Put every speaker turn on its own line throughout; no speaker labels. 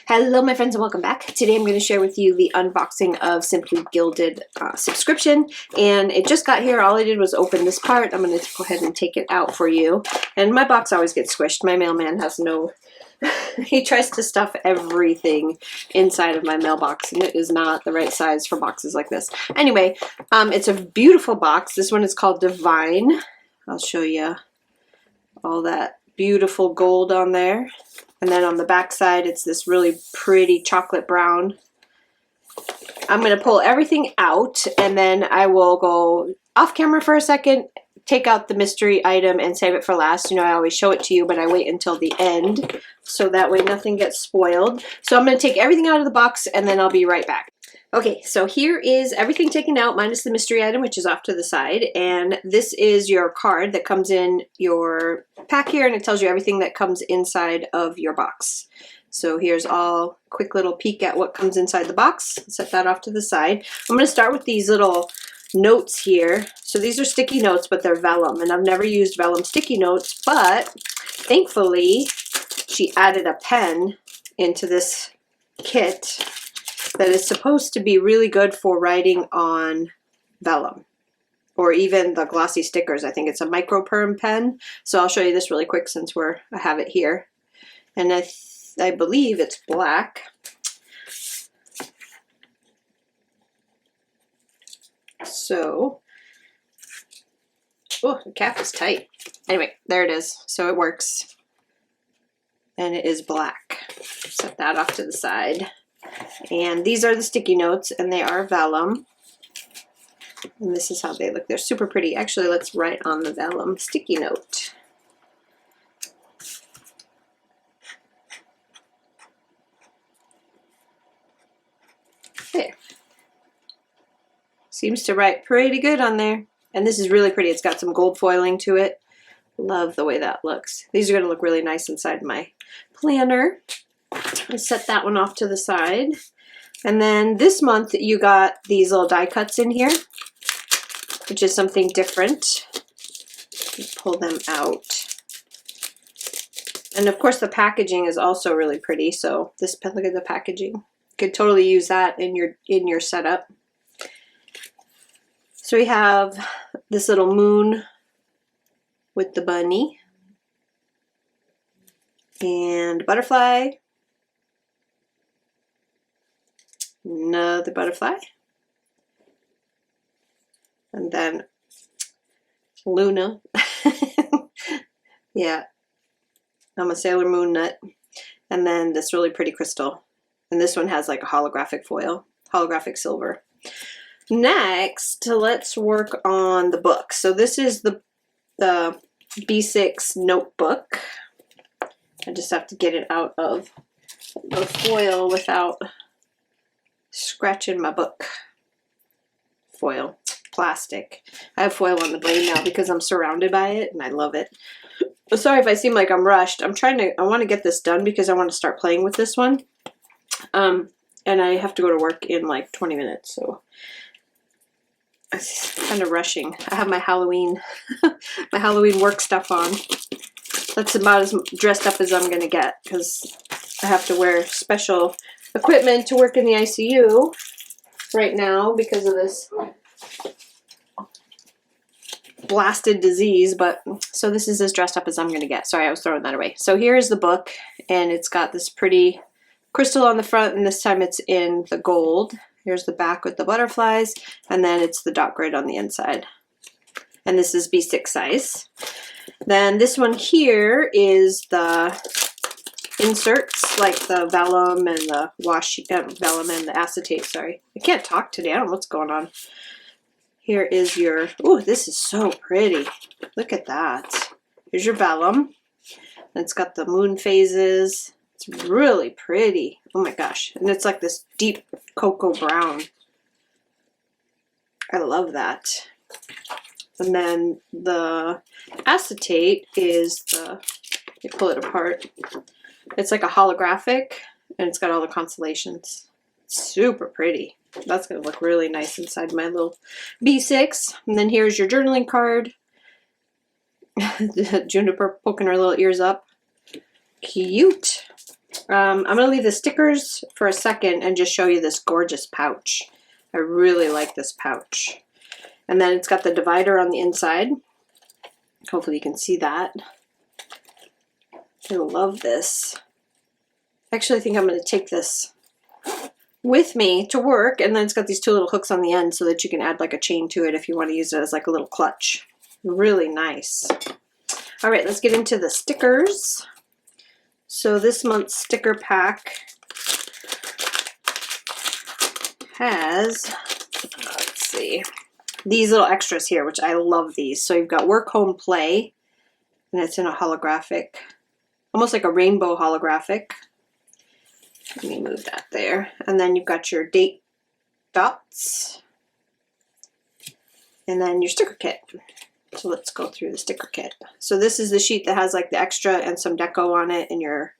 Hello my friends and welcome back. Today I'm going to share with you the unboxing of Simply Gilded subscription, and it just got here. All I did was open this part. I'm going to go ahead and take it out for you. And my box always gets squished. My mailman has no... he tries to stuff everything inside of my mailbox, and it is not the right size for boxes like this. Anyway, it's a beautiful box. This one is called Divine. I'll show you all that beautiful gold on there. And then on the back side, it's this really pretty chocolate brown. I'm going to pull everything out, and then I will go off camera for a second, take out the mystery item, and save it for last. You know, I always show it to you, but I wait until the end, so that way nothing gets spoiled. So I'm going to take everything out of the box, and then I'll be right back. Okay, so here is everything taken out minus the mystery item, which is off to the side. And this is your card that comes in your pack here, and it tells you everything that comes inside of your box. So here's all quick little peek at what comes inside the box. Set that off to the side. I'm going to start with these little notes here. So these are sticky notes, but they're vellum, and I've never used vellum sticky notes, but thankfully she added a pen into this kit that is supposed to be really good for writing on vellum or even the glossy stickers. I think it's a micro perm pen. So I'll show you this really quick since I have it here. And I believe it's black. So, oh, the cap is tight. Anyway, there it is. So it works. And it is black. Set that off to the side. And these are the sticky notes, and they are vellum. And this is how they look. They're super pretty. Actually, let's write on the vellum sticky note. There. Seems to write pretty good on there. And this is really pretty. It's got some gold foiling to it. Love the way that looks. These are going to look really nice inside my planner. I set that one off to the side. And then this month you got these little die cuts in here, which is something different. Pull them out. And of course the packaging is also really pretty. So this, look at the packaging. You could totally use that in your setup. So we have this little moon with the bunny and butterfly. Another butterfly, and then Luna. Yeah, I'm a Sailor Moon nut, and then this really pretty crystal, and this one has like a holographic foil, holographic silver. Next, let's work on the book. So this is the B6 notebook. I just have to get it out of the foil without scratching my book. Foil, plastic. I have foil on the blade now because I'm surrounded by it and I love it. Sorry if I seem like I'm rushed. I want to get this done because I want to start playing with this one. And I have to go to work in like 20 minutes, so I'm kind of rushing. I have my Halloween my Halloween work stuff on. That's about as dressed up as I'm gonna get because I have to wear special equipment to work in the ICU right now because of this blasted disease. But so this is as dressed up as I'm gonna get. Sorry, I was throwing that away. So here is the book, and it's got this pretty crystal on the front, and this time it's in the gold. Here's the back with the butterflies, and then it's the dot grid on the inside. And this is B6 size. Then this one here is the inserts, like the vellum and the washi, vellum and the acetate, sorry. I can't talk today, I don't know what's going on. Here is your, oh, this is so pretty. Look at that. Here's your vellum. And it's got the moon phases. It's really pretty. Oh my gosh. And it's like this deep cocoa brown. I love that. And then the acetate is the, you pull it apart. It's like a holographic, and it's got all the constellations. Super pretty. That's going to look really nice inside my little B6. And then here's your journaling card. Juniper poking her little ears up. Cute. I'm going to leave the stickers for a second and just show you this gorgeous pouch. I really like this pouch. And then it's got the divider on the inside. Hopefully you can see that. I love this. Actually, I think I'm going to take this with me to work, and then it's got these two little hooks on the end so that you can add like a chain to it if you want to use it as like a little clutch. Really nice. All right, let's get into the stickers. So this month's sticker pack has, let's see, these little extras here, which I love these. So you've got Work, Home, Play, and it's in a holographic, almost like a rainbow holographic. Let me move that there. And then you've got your date dots, and then your sticker kit. So let's go through the sticker kit. So this is the sheet that has like the extra and some deco on it and your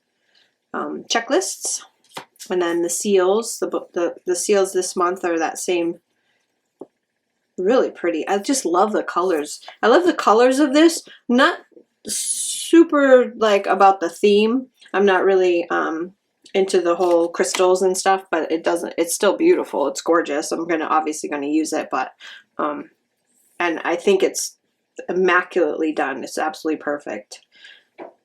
checklists. And then the seals, the seals this month are that same, really pretty. I just love the colors. I love the colors of this. Not super like about the theme. I'm not really into the whole crystals and stuff, but it's still beautiful. It's gorgeous. I'm obviously gonna use it, but and I think it's immaculately done. It's absolutely perfect.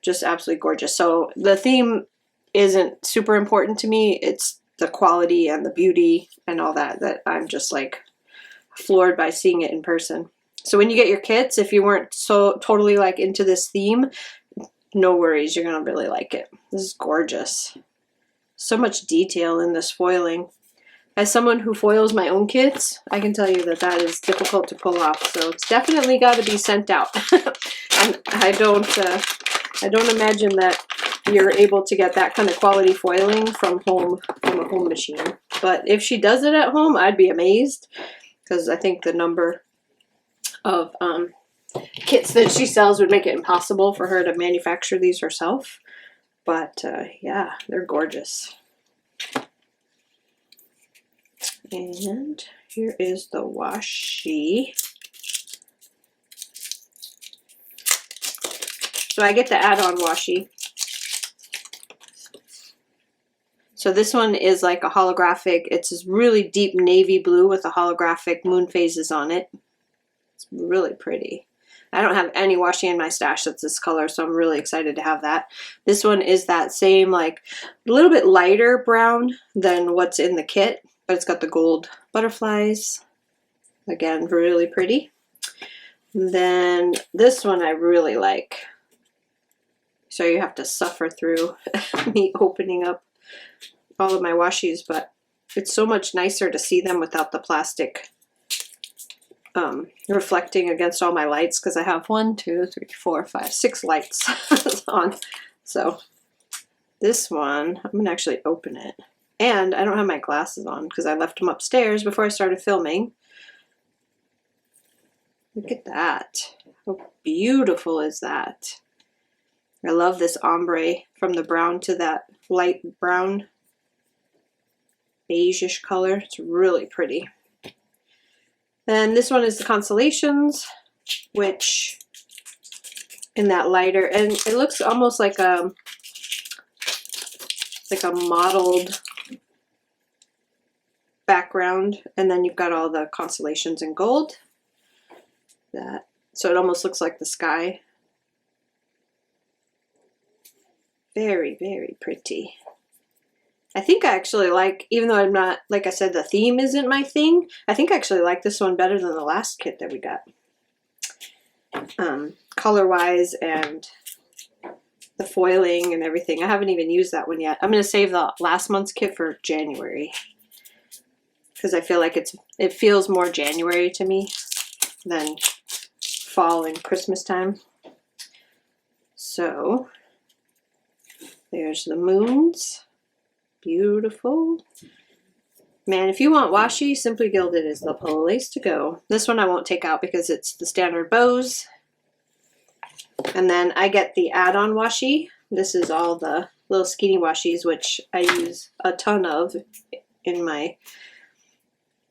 Just absolutely gorgeous. So the theme isn't super important to me. It's the quality and the beauty and all that I'm just like floored by seeing it in person. So when you get your kits, if you weren't so totally like into this theme, no worries, you're gonna really like it. This is gorgeous. So much detail in this foiling. As someone who foils my own kits, I can tell you that that is difficult to pull off. So it's definitely got to be sent out. And I don't imagine that you're able to get that kind of quality foiling from a home machine. But if she does it at home, I'd be amazed, because I think the number of kits that she sells would make it impossible for her to manufacture these herself. But yeah, they're gorgeous. And here is the washi. So I get the add-on washi. So this one is like a holographic. It's this really deep navy blue with a holographic moon phases on it. It's really pretty. I don't have any washi in my stash that's this color, so I'm really excited to have that. This one is that same, like a little bit lighter brown than what's in the kit, but it's got the gold butterflies. Again, really pretty. And then this one I really like. So you have to suffer through me opening up all of my washis, but it's so much nicer to see them without the plastic reflecting against all my lights, because I have 1, 2, 3, 4, 5, 6 lights on. So this one, I'm gonna actually open it. And I don't have my glasses on because I left them upstairs before I started filming. Look at that. How beautiful is that? I love this ombre from the brown to that light brown beige-ish color. It's really pretty. Then this one is the Constellations, which in that lighter, and it looks almost like a mottled background, and then you've got all the constellations in gold. So it almost looks like the sky. Very, very pretty. I think I actually like, even though I'm not, like I said, the theme isn't my thing, I think I actually like this one better than the last kit that we got. Color-wise and the foiling and everything. I haven't even used that one yet. I'm going to save the last month's kit for January, because I feel like it feels more January to me than fall and Christmas time. So there's the moons. Beautiful. Man, if you want washi, Simply Gilded is the place to go. This one I won't take out because it's the standard bows. And then I get the add-on washi. This is all the little skinny washis, which I use a ton of in my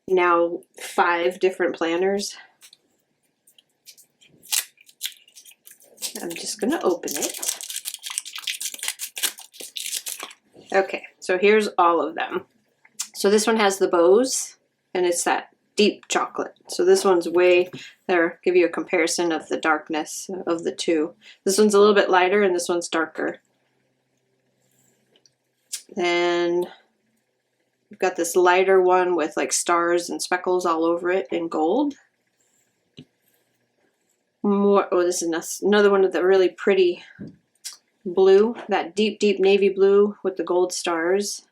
now 5 different planners. I'm just going to open it. Okay, so here's all of them. So this one has the bows, and it's that deep chocolate. So this one's way there. Give you a comparison of the darkness of the two. This one's a little bit lighter, and this one's darker. Then we've got this lighter one with like stars and speckles all over it in gold. More. Oh, this is another one of the really pretty blue, that deep, deep navy blue with the gold stars.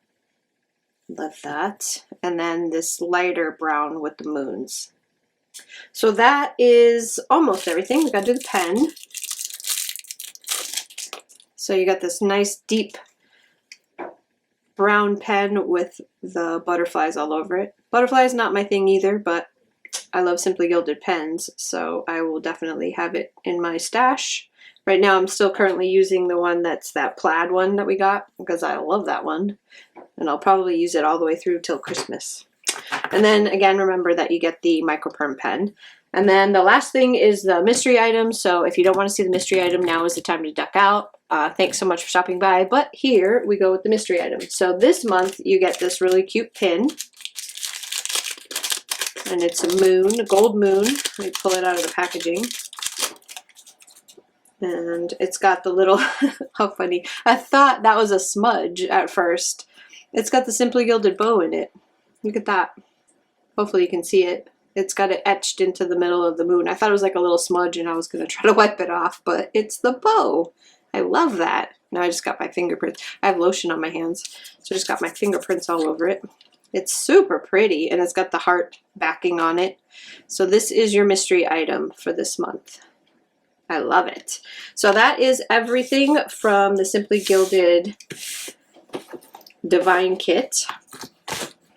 Love that. And then this lighter brown with the moons. So that is almost everything. We gotta do the pen. So you got this nice deep brown pen with the butterflies all over it. Butterflies not my thing either, but I love Simply Gilded pens, so I will definitely have it in my stash. Right now I'm still currently using the one that's that plaid one that we got because I love that one. And I'll probably use it all the way through till Christmas. And then again, remember that you get the micro perm pen. And then the last thing is the mystery item. So if you don't want to see the mystery item, now is the time to duck out. Thanks so much for stopping by. But here we go with the mystery item. So this month you get this really cute pin. And it's a moon, a gold moon. Let me pull it out of the packaging. And it's got the little, how funny. I thought that was a smudge at first. It's got the Simply Gilded bow in it. Look at that. Hopefully you can see it. It's got it etched into the middle of the moon. I thought it was like a little smudge and I was going to try to wipe it off, but it's the bow. I love that. Now I just got my fingerprints. I have lotion on my hands, so I just got my fingerprints all over it. It's super pretty, and it's got the heart backing on it. So this is your mystery item for this month. I love it. So that is everything from the Simply Gilded Divine Kit.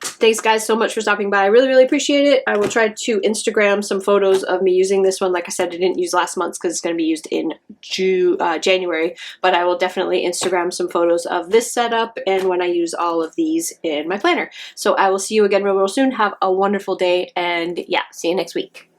Thanks guys so much for stopping by. I really, really appreciate it. I will try to Instagram some photos of me using this one. Like I said, I didn't use last month's because it's going to be used in January, but I will definitely Instagram some photos of this setup and when I use all of these in my planner. So I will see you again real, real soon. Have a wonderful day, and yeah, see you next week.